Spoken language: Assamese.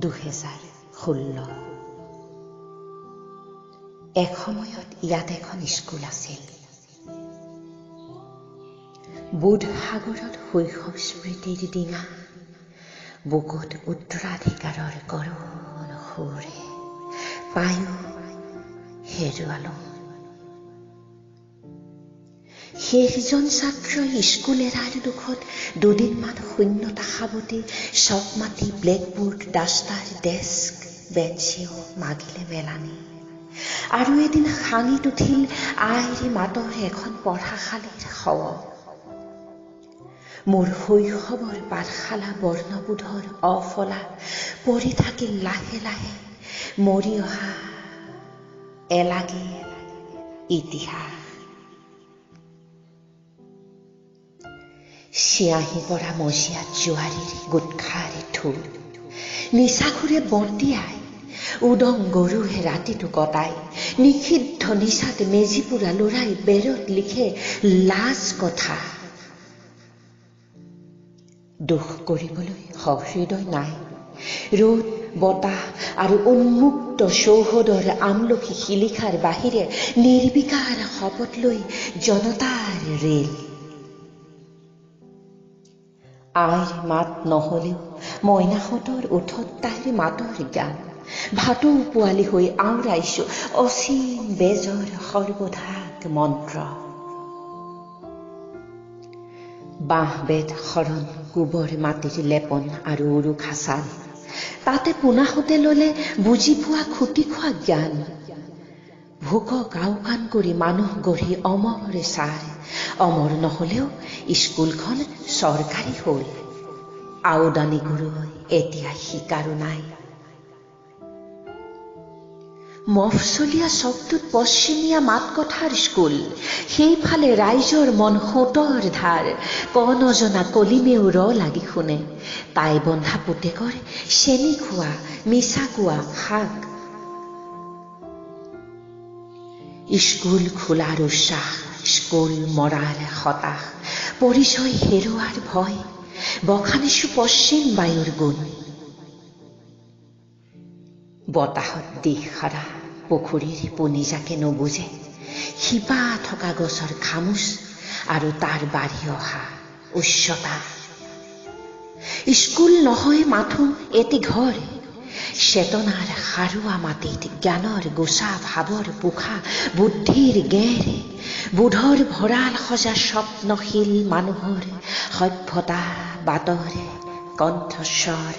2016 এসময়ত ইয়াত এখন স্কুল আছিল। বুধসাগৰত শৈশৱ স্মৃতিৰ ডিঙা বুকুত উত্তৰাধিকাৰৰ কৰুণ সুৰে পায়ো হেৰুৱালো। সেইজন ছাত্ৰই স্কুল এৰাৰ দুখত দুদিনমান শূন্যতা সাৱটি চক মাতি ব্লেকবোৰ্ড, ডাষ্টাৰ, ডেস্ক, বেঞ্চিও মাগিলে মেলানি। আৰু এদিন হাঙিত উঠিল আইৰ মাতৰ এখন পঢ়াশালীৰ শৱ। মোৰ শৈশৱৰ পাঠশালা বৰ্ণবোধৰ অফলা পৰি থাকিল লাহে লাহে মৰি অহা এলাগী ইতিহাস। চিয়াঁহী পৰা মজিয়াত জোৱাৰীৰ গোটখাৰ ঠোল, নিচাখুৰে বন্দিয়াই উদং গৰুৱে ৰাতিটো কটাই, নিষিদ্ধ নিচাত মেজি পুৰা লৰাই বেৰত লিখে লাজ কথা। দুখ কৰিবলৈ সহৃদয় নাই। ৰ'দ, বতাহ আৰু উন্মুক্ত চৌহদৰ আমলখি শিলিখাৰ বাহিৰে নিৰ্বিকাৰ শপত লৈ জনতাৰ ৰেল। আইৰ মাত নহলেও মইনাহঁতৰ ওঠত তাইৰ মাতৰ গান। ভাটৌ পোৱালি হৈ আওৰাইছো অসীম বেজৰ সৰ্বধাক মন্ত্ৰ। বাঁহ বেত শৰণ, গোবৰ মাটিৰ লেপন আৰু উৰুখা চাল, তাতে পোনাহঁতে ললে বুজি পোৱা খুটি খোৱা জ্ঞান। ভোকক আওকাণ কৰি মানুহ গঢ়ি অমৰ ছাৰ, অমৰ নহলেও স্কুলখন চৰকাৰী হ'ল। আওদানি গুৰুৱে এতিয়া শিকাৰো নাই। মফচলীয়া চকটোত পশ্চিমীয়া মাতকথাৰ স্কুল, সেইফালে ৰাইজৰ মন সোঁতৰ ধাৰ। ক নজনা কলিমেও লাগি শুনে, তাই বন্ধা পুতেকৰ চেনি খোৱা মিছা কোৱা শাক। স্কুল খোলাৰ উৎসাহ, স্কুল মৰাৰ হতাশ, পৰিচয় হেৰুৱাৰ ভয়, বখানিছো পশ্চিম বায়ুৰ গুণ। বতাহত দিশ হাৰা পুখুৰীৰ পুনিজাকে নুবুজে শিপা থকা গছৰ খামুচ আৰু তাৰ বাঢ়ি অহা উচ্চতা। স্কুল নহয় মাথো এটি ঘৰ, চেতনাৰ সাৰুৱা মাটিত জ্ঞানৰ গোচা ভাৱৰ পোখা বুদ্ধিৰ গেঁৰে, বোধৰ ভঁৰাল সজা স্বপ্নশীল মানুহৰ সভ্যতা বাটৰে কণ্ঠস্বৰ।